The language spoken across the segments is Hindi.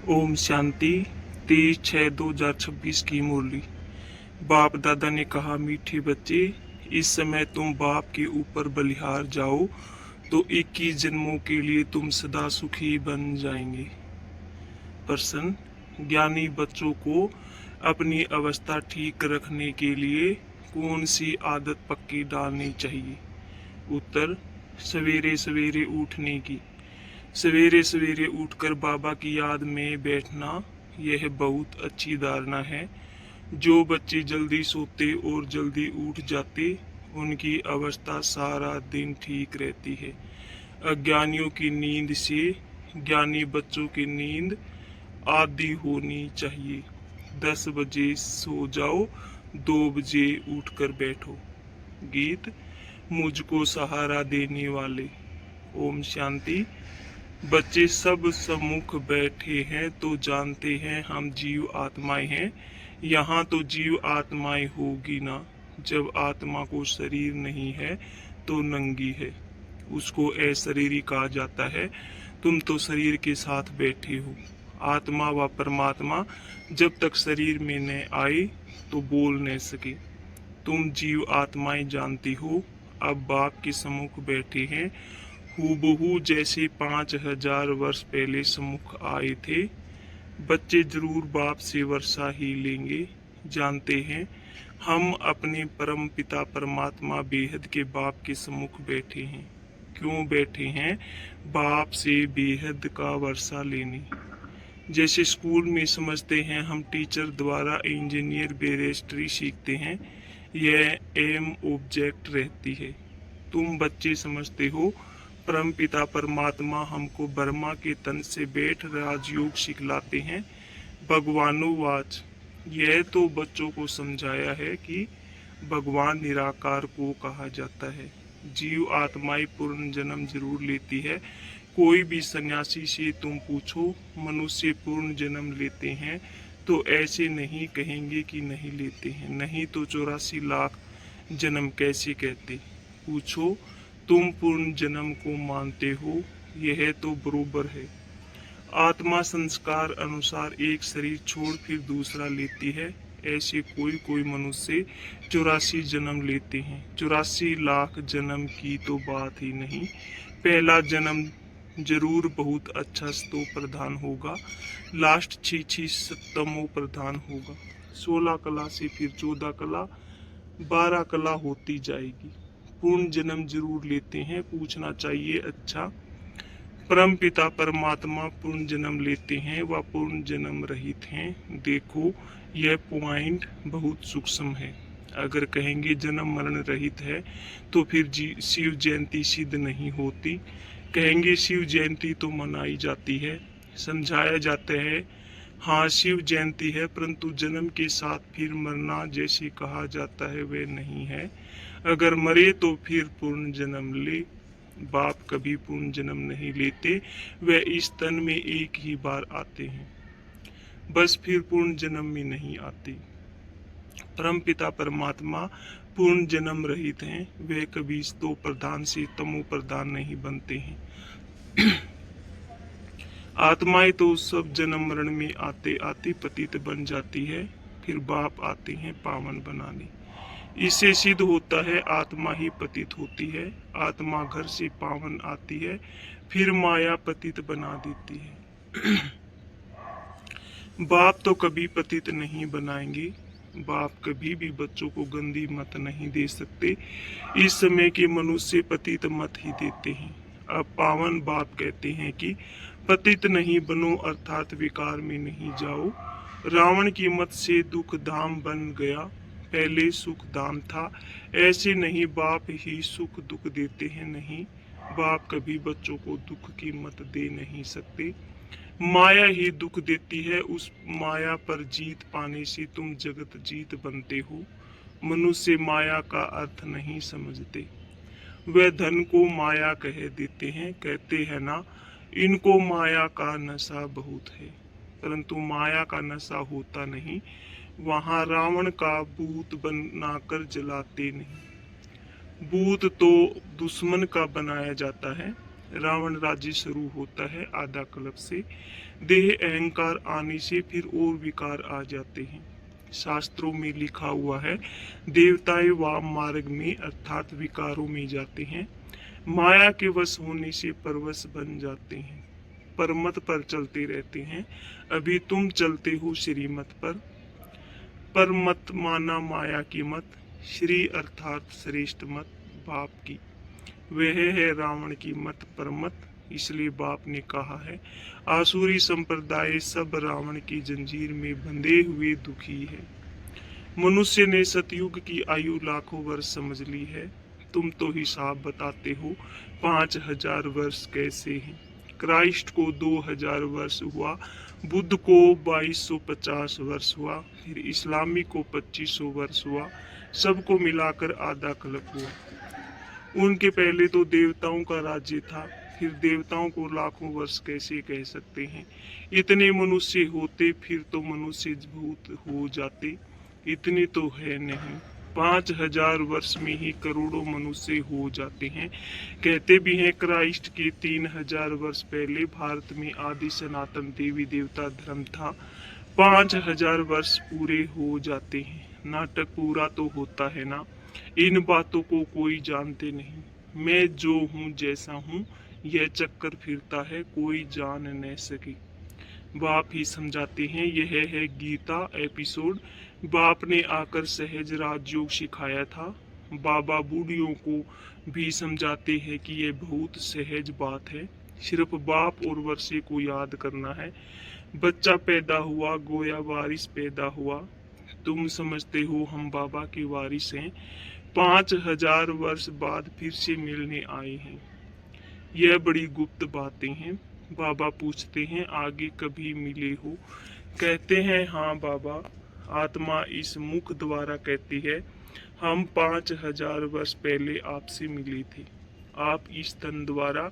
ओम शांति 23/6/2026 की मुरली। बाप दादा ने कहा, मीठे बच्चे, इस समय तुम बाप के ऊपर बलिहार जाओ तो 21 जन्मों के लिए तुम सदा सुखी बन जाएंगे। प्रश्न, ज्ञानी बच्चों को अपनी अवस्था ठीक रखने के लिए कौन सी आदत पक्की डालनी चाहिए? उत्तर, सवेरे सवेरे उठने की। सवेरे सवेरे उठकर बाबा की याद में बैठना, यह बहुत अच्छी धारणा है। जो बच्चे जल्दी सोते और जल्दी उठ जाते, उनकी अवस्था सारा दिन ठीक रहती है। अज्ञानियों की नींद से ज्ञानी बच्चों की नींद आदि होनी चाहिए। 10 बजे सो जाओ, 2 बजे उठकर बैठो। गीत, मुझको सहारा देने वाले। ओम शांति। बच्चे सब सम्मुख बैठे हैं तो जानते हैं हम जीव आत्माएं हैं। यहाँ तो जीव आत्माएं होगी ना। जब आत्मा को शरीर नहीं है तो नंगी है, उसको अशरीरी कहा जाता है। तुम तो शरीर के साथ बैठे हो। आत्मा व परमात्मा जब तक शरीर में न आए तो बोल न सके। तुम जीव आत्माएं जानती हो। अब बाप के सम्मुख बैठे हैं, हूबहू जैसे 5000 वर्ष पहले सम्मुख आए थे। बच्चे जरूर बाप से वर्षा ही लेंगे। जानते हैं हम अपने परम पिता परमात्मा बेहद के बाप के सम्मुख बैठे हैं। क्यों बैठे हैं? बाप से बेहद का वर्षा लेने। जैसे स्कूल में समझते हैं हम टीचर द्वारा इंजीनियर बैरिस्ट्री सीखते हैं, यह एम ऑब्जेक्ट रहती है। तुम बच्चे समझते हो परम पिता परमात्मा हमको बर्मा के तन से बैठ राजयोग सिखलाते हैं। भगवानुवाच, यह तो बच्चों को समझाया है कि भगवान निराकार को कहा जाता है। जीव आत्माएं पूर्ण जन्म जरूर लेती है। कोई भी सन्यासी से तुम पूछो मनुष्य पूर्ण जन्म लेते हैं तो ऐसे नहीं कहेंगे कि नहीं लेते हैं। नहीं तो 84 लाख जन्म कैसे कहते? पूछो, तुम पूर्ण जन्म को मानते हो? यह तो बरोबर है। आत्मा संस्कार अनुसार एक शरीर छोड़ फिर दूसरा लेती है। ऐसे कोई कोई मनुष्य 84 जन्म लेते हैं। 84 लाख जन्म की तो बात ही नहीं। पहला जन्म जरूर बहुत अच्छा स्तो प्रधान होगा, लास्ट 6 सप्तमो प्रधान होगा। 16 कला से फिर 14 कला, 12 कला होती जाएगी। पूर्ण जन्म जरूर लेते हैं। पूछना चाहिए, अच्छा परम पिता परमात्मा पूर्ण जन्म लेते हैं व पूर्ण जन्म रहित हैं? देखो, यह पॉइंट बहुत सूक्ष्म है। अगर कहेंगे जन्म मरण रहित है तो फिर शिव जयंती सिद्ध नहीं होती। कहेंगे शिव जयंती तो मनाई जाती है, समझाया जाता है, हाँ शिव जयंती है, परंतु जन्म के साथ फिर मरना जैसे कहा जाता है वह नहीं है। अगर मरे तो फिर पूर्ण जन्म ले। बाप कभी पूर्ण जन्म नहीं लेते, वह इस तन में एक ही बार आते हैं, बस फिर पूर्ण जन्म में नहीं आते। परम पिता परमात्मा पूर्ण जन्म रहित हैं, वे कभी स्तो प्रधान से तमो प्रधान नहीं बनते हैं। आत्माएं तो सब जन्म मरण में आते आते पतित बन जाती है, फिर बाप आते हैं पावन बनाने। इससे सिद्ध होता है आत्मा ही पतित होती है। आत्मा घर से पावन आती है, फिर माया पतित बना देती है। बाप तो कभी पतित नहीं बनाएंगे। बाप कभी भी बच्चों को गंदी मत नहीं दे सकते। इस समय के मनुष्य पतित मत ही देते हैं। अब पावन बाप कहते हैं कि पतित नहीं बनो, अर्थात विकार में नहीं जाओ। रावण की मत से दुख धाम बन गया, पहले सुख धाम था। ऐसे नहीं, बाप ही सुख दुख देते हैं। नहीं, बाप कभी बच्चों को दुख की मत दे नहीं सकते। माया ही दुख देती है। उस माया पर जीत पाने से तुम जगत जीत बनते हो। मनुष्य माया का अर्थ नहीं समझते, वे धन को माया कह देते हैं। कहते हैं ना, इनको माया का नशा बहुत है, परंतु माया का नशा होता नहीं। वहां रावण का भूत बनाकर जलाते नहीं। भूत तो दुश्मन का बनाया जाता है। रावण राज्य शुरू होता है आधा कल्प से। देह अहंकार आने से फिर और विकार आ जाते हैं। शास्त्रों में लिखा हुआ है, देवताएं वाम मार्ग में अर्थात विकारों में जाते हैं। माया के वश होने से परवश बन जाते हैं, परमत पर चलते रहते हैं। अभी तुम चलते हो श्रीमत पर मत माना माया की मत। श्री अर्थात श्रेष्ठ मत बाप की, वह है रावण की मत परमत। इसलिए बाप ने कहा है, आसुरी संप्रदाय सब रावण की जंजीर में बंधे हुए दुखी है। मनुष्य ने सतयुग की आयु लाखों वर्ष समझ ली है। तुम तो हिसाब बताते हो 5000 वर्ष कैसे हैं। क्राइस्ट को 2000 वर्ष हुआ, बुद्ध को 2250 वर्ष हुआ, फिर इस्लामी को 2500 वर्ष हुआ, सबको मिलाकर आधा कल्प हुआ। उनके पहले तो देवताओं का राज्य था, फिर देवताओं को लाखों वर्ष कैसे कह सकते हैं। इतने मनुष्य होते फिर तो मनुष्य भूत हो जाते, इतने तो है नहीं। 5000 वर्ष में ही करोड़ों मनुष्य हो जाते हैं। कहते भी हैं क्राइस्ट के 3000 वर्ष पहले भारत में आदि सनातन देवी देवता धर्म था। 5000 वर्ष पूरे हो जाते हैं, नाटक पूरा तो होता है ना। इन बातों को कोई जानते नहीं। मैं जो हूँ जैसा हूँ, यह चक्कर फिरता है, कोई जान न सके। बाप ही समझाते हैं। यह है गीता एपिसोड। बाप ने आकर सहज राजयोग सिखाया था। बाबा बूढ़ियों को भी समझाते हैं कि यह बहुत सहज बात है, सिर्फ बाप और वर्षे को याद करना है। बच्चा पैदा हुआ, गोया वारिस पैदा हुआ। तुम समझते हो हम बाबा के वारिस हैं। 5000 वर्ष बाद फिर से मिलने आए हैं। यह बड़ी गुप्त बातें हैं। बाबा पूछते हैं, आगे कभी मिले हो? कहते हैं, हाँ बाबा। आत्मा इस मुख द्वारा कहती है, हम 5000 वर्ष पहले आपसे मिले थे। आप इस तन द्वारा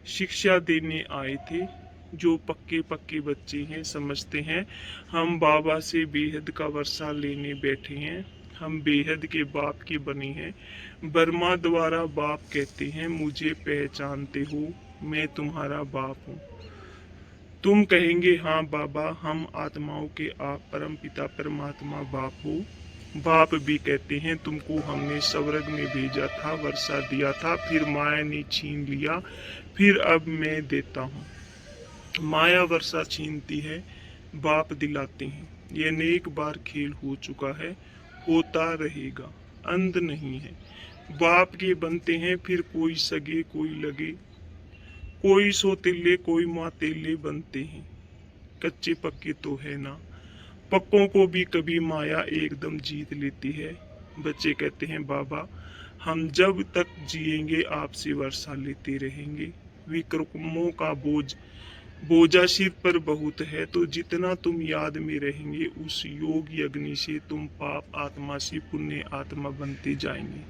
शिक्षा देने आए थे। जो पक्के पक्के बच्चे हैं समझते हैं हम बाबा से बेहद का वर्षा लेने बैठे हैं। हम बेहद के बाप के बने हैं। बर्मा द्वारा बाप कहते हैं, मुझे पहचानते हो, मैं तुम्हारा बाप हूँ। तुम कहेंगे, हाँ बाबा, हम आत्माओं के आप परम पिता परमात्मा बाप हो। बाप भी कहते हैं, तुमको हमने स्वर्ग में भेजा था, वर्षा दिया था, फिर माया ने छीन लिया, फिर अब मैं देता हूँ। माया वर्षा छीनती है, बाप दिलाते हैं। यह अनेक बार खेल हो चुका है, होता रहेगा, अंत नहीं है। बाप के बनते हैं, फिर कोई सगे कोई लगे, कोई सोतेले कोई मातेले बनते हैं। कच्चे पक्के तो है ना। पक्कों को भी कभी माया एकदम जीत लेती है। बच्चे कहते हैं, बाबा हम जब तक जिएंगे आपसे वर्षा लेते रहेंगे। विक्रमों का बोझा सिर पर बहुत है, तो जितना तुम याद में रहेंगे उस योग अग्नि से तुम पाप आत्मा से पुण्य आत्मा बनते जाएंगे।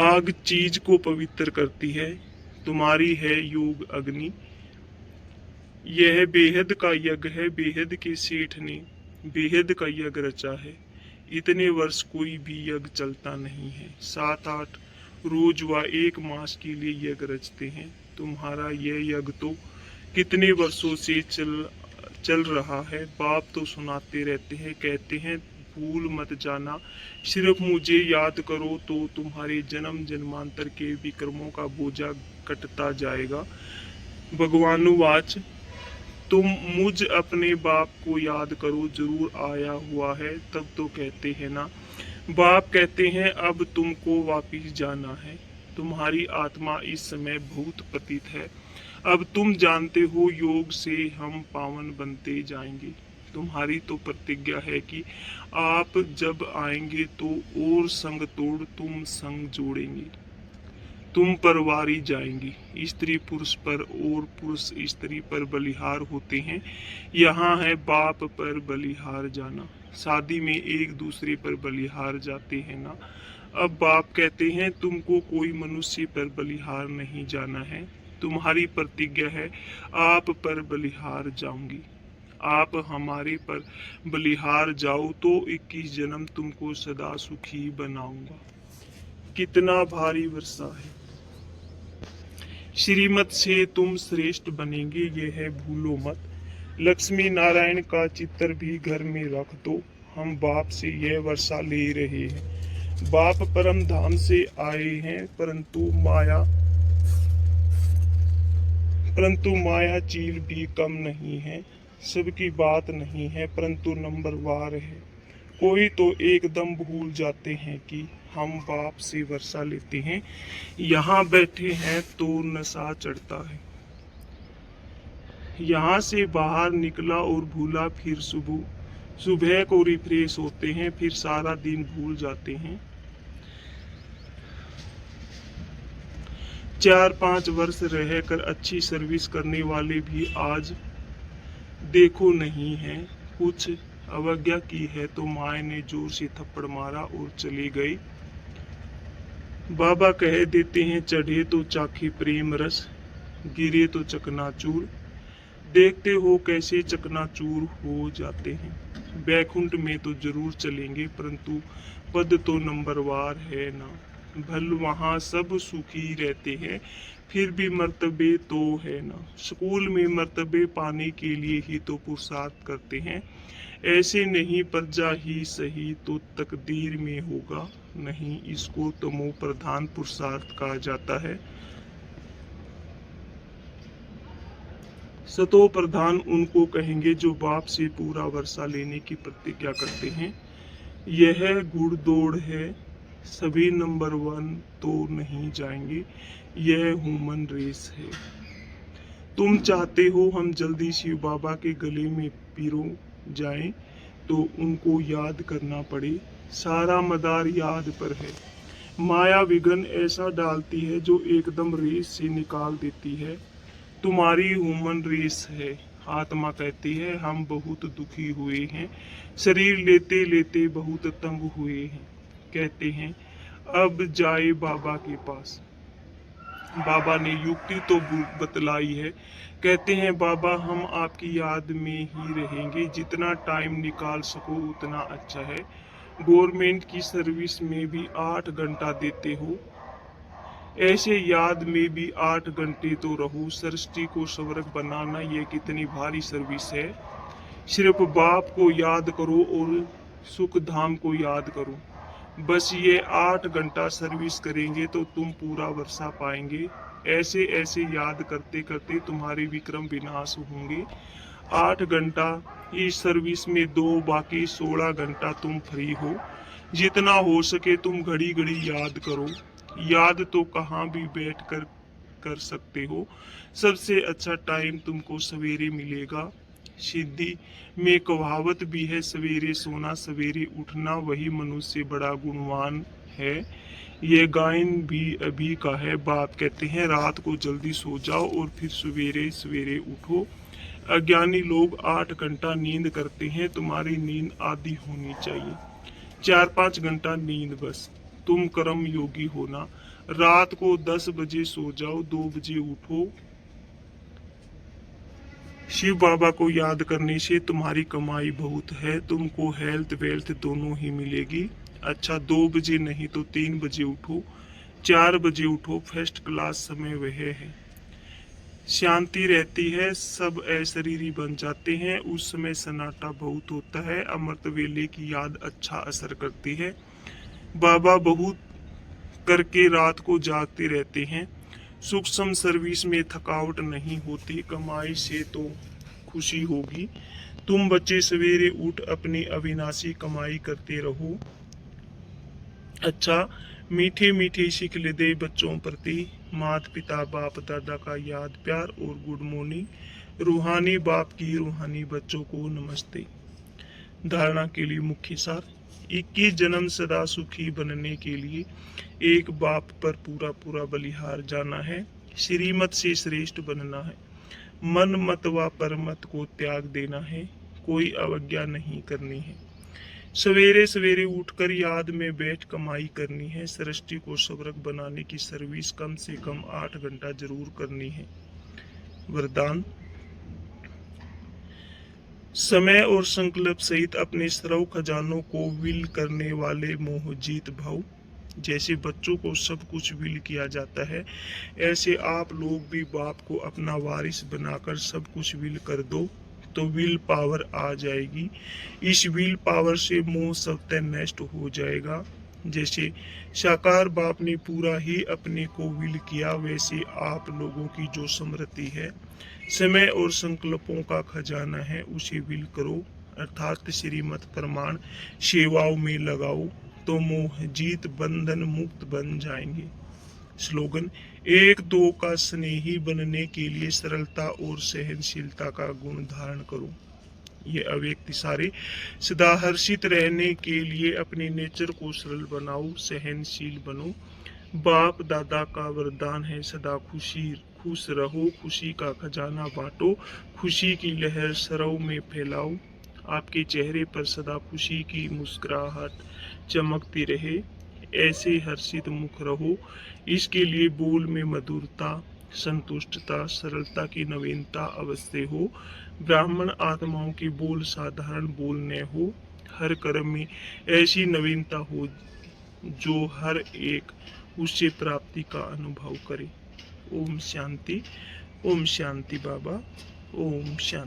आग चीज को पवित्र करती है, तुम्हारी है योग अग्नि। यह बेहद का यज्ञ है, बेहद के सेठ ने बेहद का यज्ञ रचा है। इतने वर्ष कोई भी यज्ञ चलता नहीं है। 7-8 रोज व 1 मास के लिए यज्ञ रचते हैं। तुम्हारा यह यज्ञ तो कितने वर्षों से चल रहा है। बाप तो सुनाते रहते हैं, कहते हैं भूल मत जाना, सिर्फ मुझे याद करो तो तुम्हारे जन्म जन्मांतर के विक्रमों का बोझा कटता जाएगा। भगवानुवाच, तुम मुझ अपने बाप को याद करो, जरूर आया हुआ है। तब तो कहते हैं ना। बाप कहते हैं, अब तुमको वापिस जाना है। तुम्हारी आत्मा इस समय भूत पतित है। अब तुम जानते हो योग से हम पावन बनते जाएंगे। तुम्हारी तो प्रतिज्ञा है कि आप जब आएंगे तो और संग तोड़ तुम संग जोड़ेंगे। तुम पर वारी जाएंगी। स्त्री पुरुष पर और पुरुष स्त्री पर बलिहार होते हैं। यहाँ है बाप पर बलिहार जाना। शादी में एक दूसरे पर बलिहार जाते हैं ना। अब बाप कहते हैं, तुमको कोई मनुष्य पर बलिहार नहीं जाना है। तुम्हारी प्रतिज्ञा है, आप पर बलिहार जाऊंगी। आप हमारे पर बलिहार जाओ तो 21 जन्म तुमको सदा सुखी बनाऊंगा। कितना भारी वर्षा है। श्रीमत से तुम श्रेष्ठ बनेंगे, ये है भूलो मत। लक्ष्मी नारायण का चित्र भी घर में रख दो, हम बाप से यह वर्षा ले रहे हैं। बाप परम धाम से आए हैं, परंतु माया चील भी कम नहीं है। सबकी बात नहीं है, परंतु नंबरवार है। कोई तो एकदम भूल जाते हैं कि हम बाप से वर्षा लेते हैं। यहाँ बैठे हैं तो नशा चढ़ता है। यहाँ से बाहर निकला और भूला, फिर सुबह को रिफ्रेश होते हैं, फिर सारा दिन भूल जाते हैं। 4-5 वर्ष रहकर अच्छी सर्विस करने वाले भी आज देखो नहीं है। कुछ अवज्ञा की है तो माए ने जोर से थप्पड़ मारा और चली गई। बाबा कह देते हैं, चढ़े तो चाखे प्रेम रस, गिरे तो चकनाचूर। देखते हो कैसे चकनाचूर हो जाते हैं। बैकुंठ में तो जरूर चलेंगे, परंतु पद तो नंबरवार है ना। भल वहाँ सब सुखी रहते हैं, फिर भी मर्तबे तो है ना। स्कूल में मर्तबे पाने के लिए ही तो पुरुषार्थ करते हैं। ऐसे नहीं प्रजा ही सही तो तकदीर में होगा नहीं। इसको तमो प्रधान पुरुषार्थ कहा जाता है। सतो प्रधान उनको कहेंगे जो बाप से पूरा वर्षा लेने की प्रतिज्ञा करते हैं। यह घुड़दौड़ है, सभी नंबर 1 तो नहीं जाएंगे, यह ह्यूमन रेस है। तुम चाहते हो हम जल्दी शिव बाबा के गले में पिरो जाएं, तो उनको याद करना पड़े। सारा मदार याद पर है। माया विघ्न ऐसा डालती है जो एकदम रेस से निकाल देती है। तुम्हारी ह्यूमन रेस है। आत्मा कहती है, हम बहुत दुखी हुए हैं, शरीर लेते लेते बहुत तंग हुए हैं। कहते हैं अब जाए बाबा के पास। बाबा ने युक्ति तो बतलाई है। कहते हैं बाबा हम आपकी याद में ही रहेंगे, जितना टाइम निकाल सको उतना अच्छा है। गवर्नमेंट की सर्विस में भी 8 घंटा देते हो, ऐसे याद में भी 8 घंटे तो रहो। सृष्टि को स्वर्ग बनाना ये कितनी भारी सर्विस है। सिर्फ बाप को याद करो और सुख धाम को याद करो। बस ये 8 घंटा सर्विस करेंगे तो तुम पूरा वर्षा पाएंगे। ऐसे ऐसे याद करते करते तुम्हारे विक्रम विनाश होंगे। 8 घंटा इस सर्विस में दो, बाकी 16 घंटा तुम फ्री हो। जितना हो सके तुम घड़ी घड़ी याद करो। याद तो कहाँ भी बैठ कर सकते हो। सबसे अच्छा टाइम तुमको सवेरे मिलेगा। सिद्धि में कहावत भी है, सवेरे सोना सवेरे उठना वही मनुष्य बड़ा गुणवान है। ये गायन भी अभी का है। बाप कहते हैं रात को जल्दी सो जाओ और फिर सवेरे सवेरे उठो। अज्ञानी लोग 8 घंटा नींद करते हैं, तुम्हारी नींद आधी होनी चाहिए। 4-5 घंटा नींद बस। तुम कर्म योगी होना। रात को 10 बजे सो जाओ, 2 बजे उठो। शिव बाबा को याद करने से तुम्हारी कमाई बहुत है। तुमको हेल्थ वेल्थ दोनों ही मिलेगी। अच्छा 2 बजे नहीं तो 3 बजे उठो, 4 बजे उठो। फर्स्ट क्लास समय वह है। शांति रहती है, सब अशरीरी बन जाते हैं। उस समय सन्नाटा बहुत होता है। अमृत वेले की याद अच्छा असर करती है। बाबा बहुत करके रात को जागते रहते हैं। सूक्ष्म सर्विस में थकावट नहीं होती। कमाई से तो खुशी होगी। तुम बच्चे सवेरे उठ अपनी अविनाशी कमाई करते रहो। अच्छा मीठे मीठे शिकले दे बच्चों प्रति। माता पिता बाप दादा का याद प्यार और गुड मॉर्निंग। रूहानी बाप की रूहानी बच्चों को नमस्ते। धारणा के लिए मुख्य सार। 21 जन्म सदा सुखी बनने के लिए एक बाप पर पूरा पूरा बलिहार जाना है। श्रीमत से श्रेष्ठ बनना है। मन मत व परमत को त्याग देना है। कोई अवज्ञा नहीं करनी है। सवेरे सवेरे उठकर याद में बैठ कमाई करनी है। सृष्टि को स्वर्ग बनाने की सर्विस कम से कम 8 घंटा जरूर करनी है। वरदान। समय और संकल्प सहित अपने सर्व खजानों को विल करने वाले मोहजीत भव। जैसे बच्चों को सब कुछ विल किया जाता है, ऐसे आप लोग भी बाप को अपना वारिस बनाकर सब कुछ विल कर दो, तो विल पावर आ जाएगी। इस विल पावर से मोह सत्य नष्ट हो जाएगा। जैसे साकार बाप ने पूरा ही अपने को विल किया, वैसे आप लोगों की जो समृद्धि है, समय और संकल्पों का खजाना है, उसे विल करो, अर्थात श्रीमत प्रमाण सेवाओं में लगाओ, तो मोह जीत बंधन मुक्त बन जाएंगे। स्लोगन: एक दो का स्नेही बनने के लिए सरलता और सहनशीलता का गुण धारण करो। ये अव्यक्त सारे सदा हर्षित रहने के लिए अपने नेचर को सरल बनाओ, सहनशील बनो। बाप दादा का वरदान है सदा खुश रहो, खुशी का खजाना बांटो, खुशी की लहर सरव में फैलाओ। आपके चेहरे पर सदा खुशी की मुस्कुराहट चमकती रहे, ऐसे हर्षित मुख रहो। इसके लिए बोल में मधुरता, संतुष्टता, सरलता की नवीनता अवश्य हो। ब्राह्मण आत्माओं के बोल साधारण बोलने हो, हर कर्म में ऐसी नवीनता हो जो हर एक उससे प्राप्ति का अनुभव करे। ओम शांति। ओम शांति बाबा। ओम शांति।